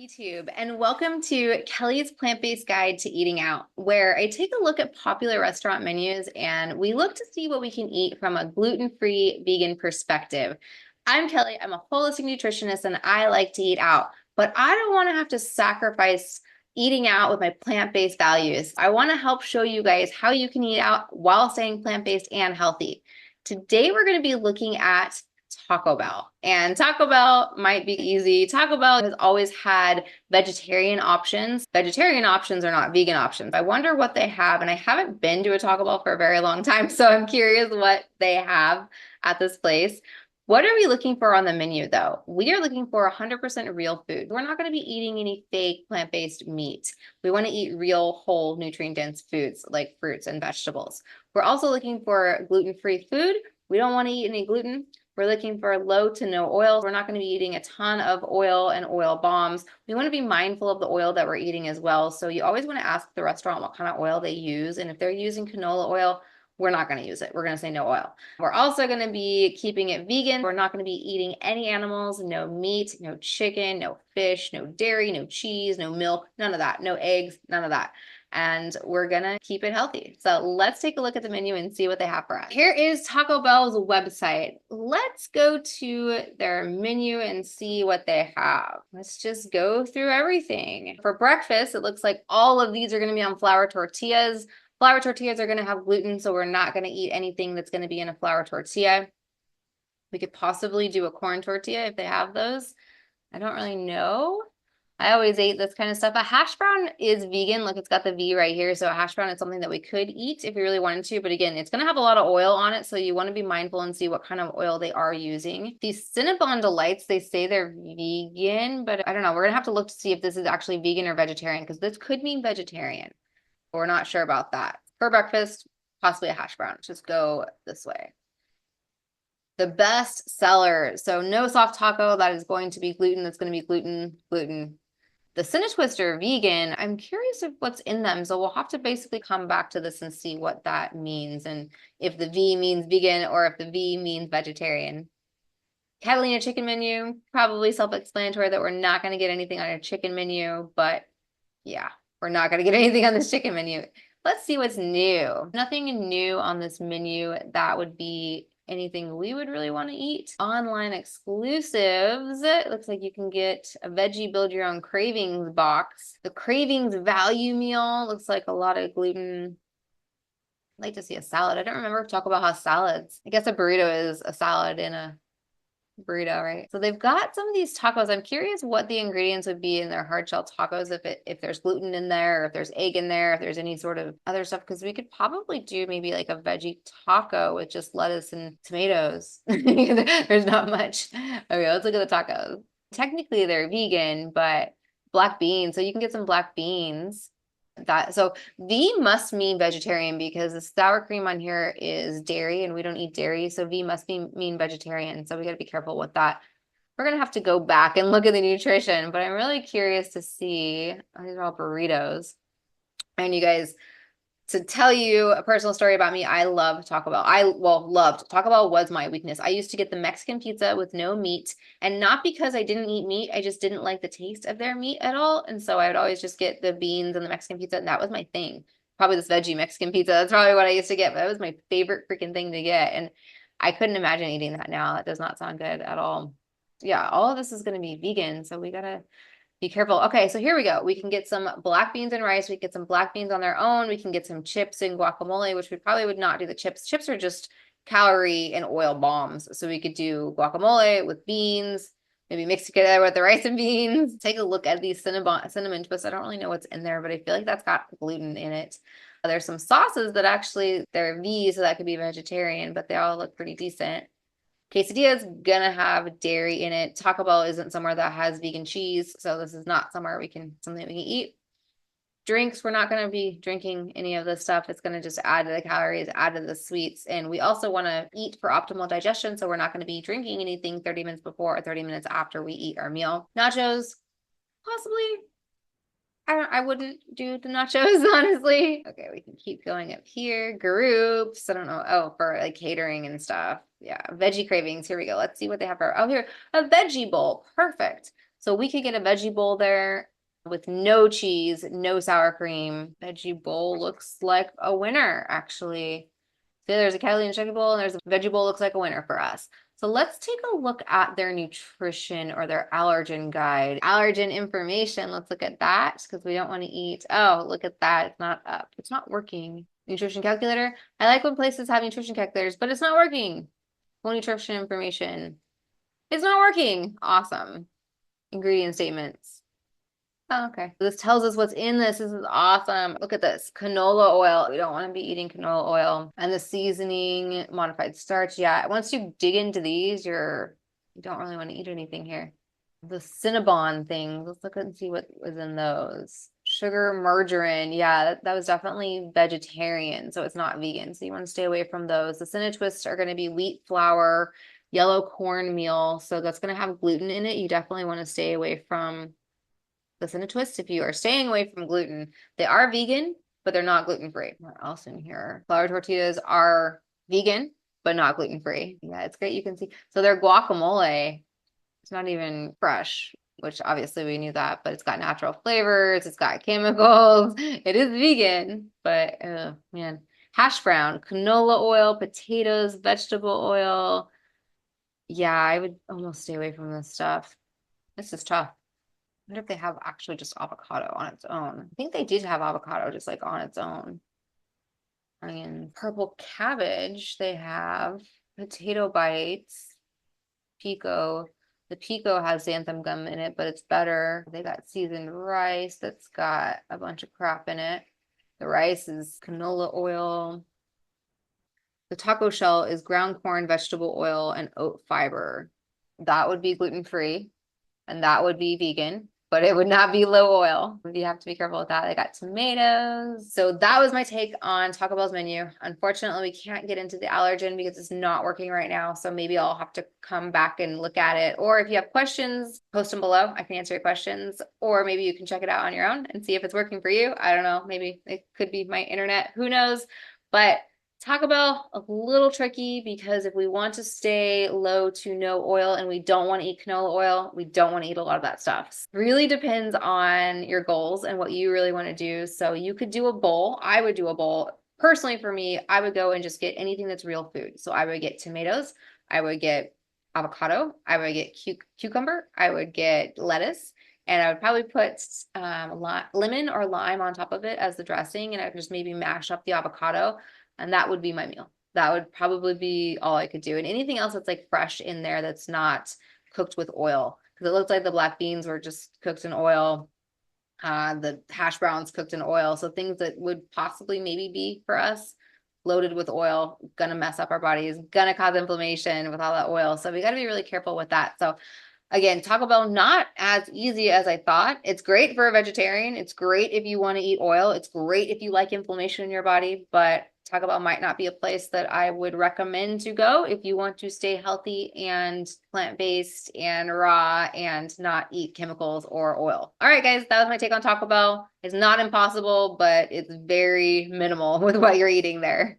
YouTube, and welcome to Kelly's Plant-Based Guide to Eating Out, where I take a look at popular restaurant menus and we look to see what we can eat from a gluten-free vegan perspective. I'm Kelly, I'm a holistic nutritionist, and I like to eat out, but I don't want to have to sacrifice eating out with my plant-based values. I want to help show you guys how you can eat out while staying plant-based and healthy. Today, we're going to be looking at Taco Bell. And Taco Bell might be easy. Taco Bell has always had vegetarian options. Vegetarian options are not vegan options. I wonder what they have, and I haven't been to a Taco Bell for a very long time, so I'm curious what they have at this place. What are we looking for on the menu, though? We are looking for 100% real food. We're not going to be eating any fake plant-based meat. We want to eat real, whole, nutrient-dense foods like fruits and vegetables. We're also looking for gluten-free food. We don't want to eat any gluten. We're looking for low to no oil. We're not going to be eating a ton of oil and oil bombs. We want to be mindful of the oil that we're eating as well. So you always want to ask the restaurant what kind of oil they use. And if they're using canola oil, we're not going to use it. We're going to say no oil. We're also going to be keeping it vegan. We're not going to be eating any animals, no meat, no chicken, no fish, no dairy, no cheese, no milk, none of that, no eggs, none of that. And we're gonna keep it healthy. So let's take a look at the menu and see what they have for us. Here is Taco Bell's website. Let's go to their menu and see what they have. Let's just go through everything. For breakfast, it looks like all of these are gonna be on flour tortillas. Flour tortillas are gonna have gluten, so we're not gonna eat anything that's gonna be in a flour tortilla. We could possibly do a corn tortilla if they have those. I don't really know. I always ate this kind of stuff. A hash brown is vegan. Look, it's got the V right here. So a hash brown is something that we could eat if we really wanted to. But again, it's going to have a lot of oil on it. So you want to be mindful and see what kind of oil they are using. These Cinnabon Delights, they say they're vegan, but I don't know. We're going to have to look to see if this is actually vegan or vegetarian, because this could mean vegetarian. But we're not sure about that. For breakfast, possibly a hash brown. Let's just go this way. The best seller. So no soft taco. That is going to be gluten. That's going to be gluten. The Cinna Twister vegan, I'm curious of what's in them. So we'll have to basically come back to this and see what that means. And if the V means vegan or if the V means vegetarian. Catalina chicken menu, probably self-explanatory that we're not going to get anything on a chicken menu, but yeah, we're not going to get anything on this chicken menu. Let's see what's new. Nothing new on this menu that would be anything we would really want to eat. Online exclusives. It looks like you can get a veggie build your own cravings box. The cravings value meal looks like a lot of gluten. I'd like to see a salad. I don't remember talk about how salads. I guess a burrito is a salad in a burrito, right? So they've got some of these tacos. I'm curious what the ingredients would be in their hard shell tacos, if there's gluten in there, or if there's egg in there, if there's any sort of other stuff, because we could probably do maybe like a veggie taco with just lettuce and tomatoes. There's not much. Okay, let's look at the tacos. Technically they're vegan, but black beans. So you can get some black beans. So V must mean vegetarian because the sour cream on here is dairy and we don't eat dairy. So V must mean vegetarian. So we got to be careful with that. We're going to have to go back and look at the nutrition, but I'm really curious to see. These are all burritos. And you guys, to tell you a personal story about me, I love Taco Bell. Loved. Taco Bell was my weakness. I used to get the Mexican pizza with no meat, and not because I didn't eat meat, I just didn't like the taste of their meat at all. And so I would always just get the beans and the Mexican pizza, and that was my thing. Probably this veggie Mexican pizza. That's probably what I used to get, but that was my favorite freaking thing to get. And I couldn't imagine eating that now. That does not sound good at all. Yeah, all of this is going to be vegan, so we gotta be careful. Okay, so here we go. We can get some black beans and rice. We can get some black beans on their own. We can get some chips and guacamole, which we probably would not do the chips. Chips are just calorie and oil bombs. So we could do guacamole with beans, maybe mix it together with the rice and beans. Take a look at these cinnamon twists. I don't really know what's in there, but I feel like that's got gluten in it. There's some sauces that actually, they're V, so that could be vegetarian, but they all look pretty decent. Quesadilla is gonna have dairy in it. Taco Bell isn't somewhere that has vegan cheese, so this is not somewhere something we can eat. Drinks, we're not gonna be drinking any of this stuff. It's gonna just add to the calories, add to the sweets, and we also want to eat for optimal digestion, so we're not gonna be drinking anything 30 minutes before or 30 minutes after we eat our meal. Nachos, possibly. I wouldn't do the nachos, honestly. Okay, we can keep going up here. Groups, I don't know. Oh, for like catering and stuff. Yeah, veggie cravings. Here we go. Let's see what they have for, oh, here, a veggie bowl. Perfect. So we could get a veggie bowl there with no cheese, no sour cream. Veggie bowl looks like a winner, actually. So there's a Catalina chicken bowl and there's a veggie bowl, looks like a winner for us. So let's take a look at their nutrition or their allergen guide. Allergen information, let's look at that because we don't want to eat. Oh, look at that. It's not up. It's not working. Nutrition calculator. I like when places have nutrition calculators, but it's not working. Full nutrition information. It's not working. Awesome. Ingredient statements. Oh, okay. This tells us what's in this. This is awesome. Look at this. Canola oil. We don't want to be eating canola oil. And the seasoning, modified starch. Yeah, once you dig into these, you don't really want to eat anything here. The Cinnabon things. Let's look and see what was in those. Sugar, margarine. Yeah, that was definitely vegetarian, so it's not vegan. So you want to stay away from those. The Cinnatwists are going to be wheat flour, yellow cornmeal. So that's going to have gluten in it. You definitely want to stay away from the Cinnatwist. If you are staying away from gluten, they are vegan, but they're not gluten-free. What else in here? Flour tortillas are vegan, but not gluten-free. Yeah, it's great. You can see. So their guacamole, it's not even fresh, which obviously we knew that, but it's got natural flavors. It's got chemicals. It is vegan, but man. Hash brown, canola oil, potatoes, vegetable oil. Yeah, I would almost stay away from this stuff. This is tough. I wonder if they have actually just avocado on its own. I think they did have avocado just like on its own. Onion, purple cabbage, they have potato bites, pico. The pico has xanthan gum in it, but it's better. They got seasoned rice that's got a bunch of crap in it. The rice is canola oil. The taco shell is ground corn, vegetable oil, and oat fiber. That would be gluten-free, and that would be vegan, but it would not be low oil. You have to be careful with that. They got tomatoes. So that was my take on Taco Bell's menu. Unfortunately, we can't get into the allergen because it's not working right now. So maybe I'll have to come back and look at it. Or if you have questions, post them below. I can answer your questions. Or maybe you can check it out on your own and see if it's working for you. I don't know. Maybe it could be my internet. Who knows? But Taco Bell, a little tricky because if we want to stay low to no oil and we don't want to eat canola oil, we don't want to eat a lot of that stuff. Really depends on your goals and what you really want to do. So you could do a bowl. I would do a bowl. Personally, for me, I would go and just get anything that's real food. So I would get tomatoes. I would get avocado. I would get cucumber. I would get lettuce. And I would probably put lemon or lime on top of it as the dressing. And I would just maybe mash up the avocado. And that would be my meal. That would probably be all I could do. And anything else that's like fresh in there that's not cooked with oil. Because it looks like the black beans were just cooked in oil. The hash browns cooked in oil. So things that would possibly maybe be for us loaded with oil, gonna mess up our bodies, gonna cause inflammation with all that oil. So we got to be really careful with that. So again, Taco Bell, not as easy as I thought. It's great for a vegetarian. It's great if you want to eat oil. It's great if you like inflammation in your body, but Taco Bell might not be a place that I would recommend to go if you want to stay healthy and plant-based and raw and not eat chemicals or oil. All right, guys, that was my take on Taco Bell. It's not impossible, but it's very minimal with what you're eating there.